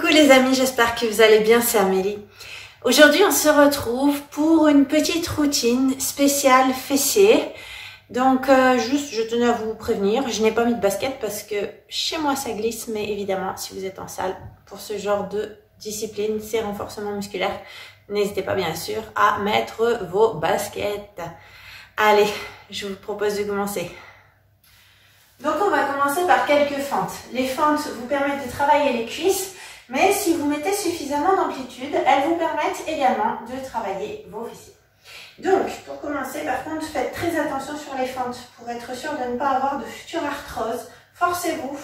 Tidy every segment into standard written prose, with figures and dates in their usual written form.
Coucou les amis, j'espère que vous allez bien, c'est Amélie. Aujourd'hui, on se retrouve pour une petite routine spéciale fessier. Donc, juste, je tenais à vous prévenir, je n'ai pas mis de basket parce que chez moi ça glisse, mais évidemment, si vous êtes en salle pour ce genre de discipline, c'est renforcement musculaire, n'hésitez pas bien sûr à mettre vos baskets. Allez, je vous propose de commencer. Donc, on va commencer par quelques fentes. Les fentes vous permettent de travailler les cuisses, mais si vous mettez suffisamment d'amplitude, elles vous permettent également de travailler vos fessiers. Donc, pour commencer, par contre, faites très attention sur les fentes pour être sûr de ne pas avoir de future arthrose. Forcez-vous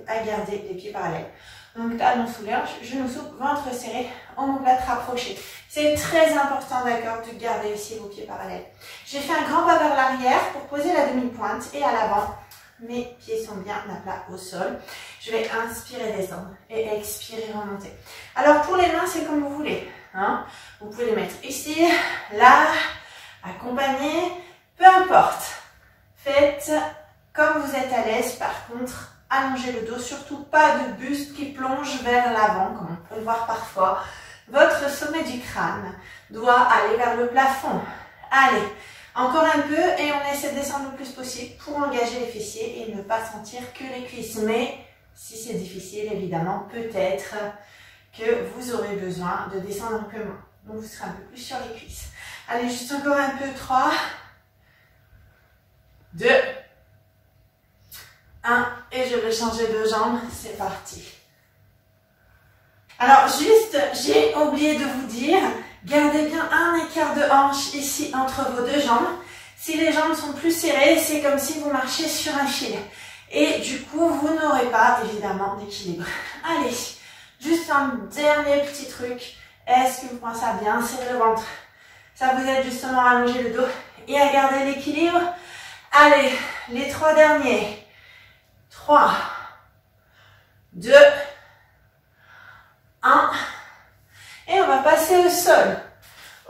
à garder les pieds parallèles. Donc, talons sous l'herbe, genoux souples, ventre serré, omoplate rapprochée. C'est très important, d'accord, de garder aussi vos pieds parallèles. J'ai fait un grand pas vers l'arrière pour poser la demi-pointe et à l'avant. Mes pieds sont bien à plat au sol. Je vais inspirer, descendre et expirer, remonter. Alors pour les mains, c'est comme vous voulez. Hein. Vous pouvez les mettre ici, là, accompagner, peu importe. Faites comme vous êtes à l'aise. Par contre, allongez le dos, surtout pas de buste qui plonge vers l'avant, comme on peut le voir parfois. Votre sommet du crâne doit aller vers le plafond. Allez. Encore un peu et on essaie de descendre le plus possible pour engager les fessiers et ne pas sentir que les cuisses. Mais si c'est difficile, évidemment, peut-être que vous aurez besoin de descendre un peu moins. Donc vous serez un peu plus sur les cuisses. Allez, juste encore un peu. 3, 2, 1. Et je vais changer de jambe. C'est parti. Alors juste, j'ai oublié de vous dire... Gardez bien un écart de hanche ici entre vos deux jambes. Si les jambes sont plus serrées, c'est comme si vous marchiez sur un fil. Et du coup, vous n'aurez pas évidemment d'équilibre. Allez, juste un dernier petit truc. Est-ce que vous pensez à bien serrer le ventre? Ça vous aide justement à allonger le dos et à garder l'équilibre. Allez, les 3 derniers. 3, 2, 1. Et on va passer au sol.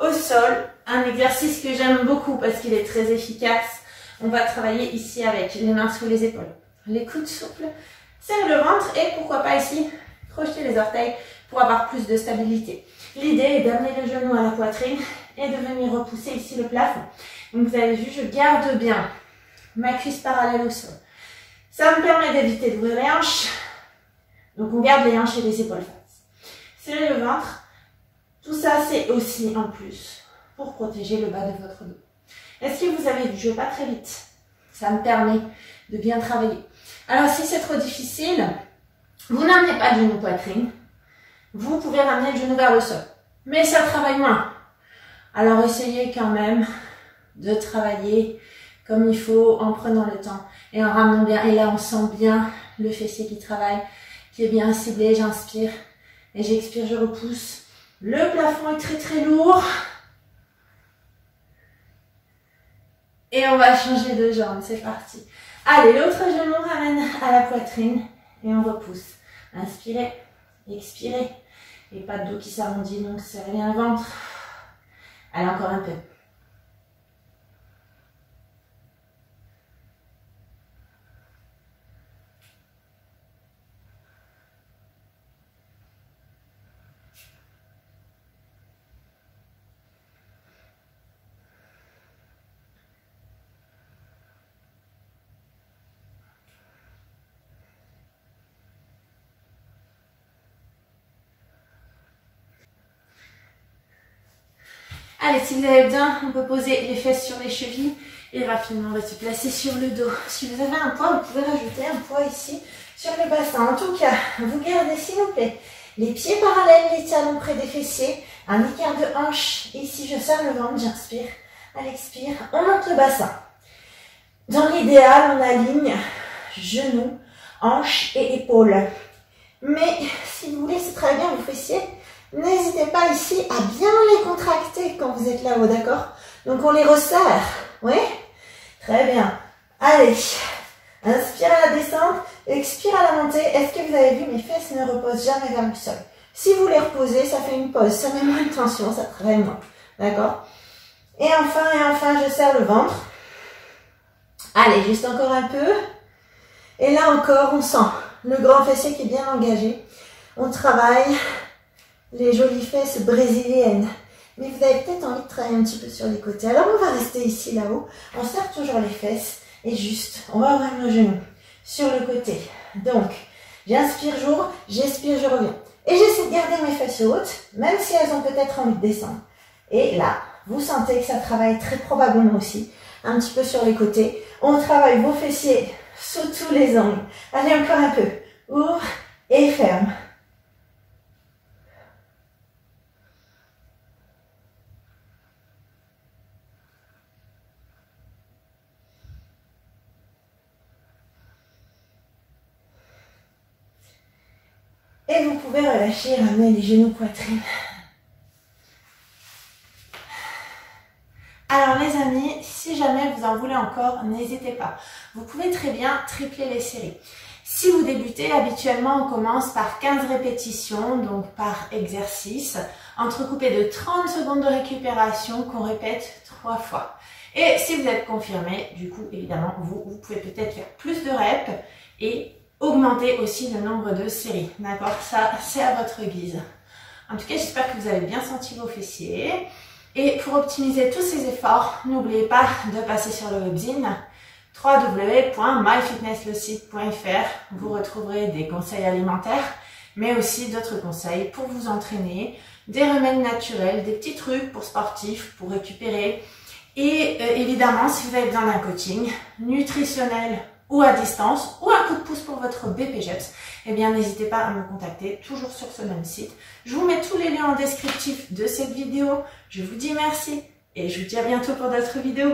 Au sol, un exercice que j'aime beaucoup parce qu'il est très efficace. On va travailler ici avec les mains sous les épaules. Les coudes souples. Serre le ventre et pourquoi pas ici, crocheter les orteils pour avoir plus de stabilité. L'idée est d'amener le genou à la poitrine et de venir repousser ici le plafond. Donc vous avez vu, je garde bien ma cuisse parallèle au sol. Ça me permet d'éviter d'ouvrir les hanches. Donc on garde les hanches et les épaules face. Serrez le ventre. Tout ça, c'est aussi en plus pour protéger le bas de votre dos. Est-ce que vous avez vu, je ne vais pas très vite. Ça me permet de bien travailler. Alors, si c'est trop difficile, vous n'amenez pas le genou poitrine. Vous pouvez ramener le genou vers le sol. Mais ça travaille moins. Alors, essayez quand même de travailler comme il faut en prenant le temps et en ramenant bien. Et là, on sent bien le fessier qui travaille, qui est bien ciblé. J'inspire et j'expire, je repousse. Le plafond est très très lourd. Et on va changer de jambe, c'est parti. Allez, l'autre genou ramène à la poitrine et on repousse. Inspirez, expirez. Et pas de dos qui s'arrondit, donc serrez bien le ventre. Allez, encore un peu. Allez, si vous avez besoin, on peut poser les fesses sur les chevilles et rapidement on va se placer sur le dos. Si vous avez un poids, vous pouvez rajouter un poids ici sur le bassin. En tout cas, vous gardez s'il vous plaît les pieds parallèles, les talons près des fessiers, un écart de hanche. Ici, je serre le ventre, j'inspire. À l'expire, on monte le bassin. Dans l'idéal, on aligne genoux, hanches et épaules. Mais si vous voulez, c'est très bien vos fessiers. N'hésitez pas ici à bien les contracter quand vous êtes là-haut, d'accord? Donc on les resserre, oui? Très bien. Allez, inspire à la descente, expire à la montée. Est-ce que vous avez vu, mes fesses ne reposent jamais vers le sol? Si vous les reposez, ça fait une pause, ça met moins de tension, ça travaille moins, d'accord? Et enfin, je serre le ventre. Allez, juste encore un peu. Et là encore, on sent le grand fessier qui est bien engagé. On travaille les jolies fesses brésiliennes. Mais vous avez peut-être envie de travailler un petit peu sur les côtés. Alors on va rester ici là-haut. On serre toujours les fesses et juste, on va ouvrir nos genoux sur le côté. Donc, j'inspire, j'ouvre, j'expire, je reviens. Et j'essaie de garder mes fesses hautes, même si elles ont peut-être envie de descendre. Et là, vous sentez que ça travaille très probablement aussi un petit peu sur les côtés. On travaille vos fessiers sous tous les angles. Allez, encore un peu. Ouvre et ferme. Et vous pouvez relâcher, ramener les genoux poitrine. Alors les amis, si jamais vous en voulez encore, n'hésitez pas. Vous pouvez très bien tripler les séries. Si vous débutez, habituellement on commence par 15 répétitions, donc par exercice, entrecoupé de 30 secondes de récupération qu'on répète 3 fois. Et si vous êtes confirmé, du coup évidemment, vous pouvez peut-être faire plus de reps et augmenter aussi le nombre de séries. D'accord? Ça, c'est à votre guise. En tout cas, j'espère que vous avez bien senti vos fessiers. Et pour optimiser tous ces efforts, n'oubliez pas de passer sur le webzine www.myfitnesslesite.fr. Vous retrouverez des conseils alimentaires, mais aussi d'autres conseils pour vous entraîner, des remèdes naturels, des petits trucs pour sportifs, pour récupérer. Et évidemment, si vous avez besoin d'un coaching nutritionnel ou à distance, ou un coup de pouce pour votre BPGEPS, eh bien n'hésitez pas à me contacter, toujours sur ce même site. Je vous mets tous les liens en descriptif de cette vidéo. Je vous dis merci et je vous dis à bientôt pour d'autres vidéos.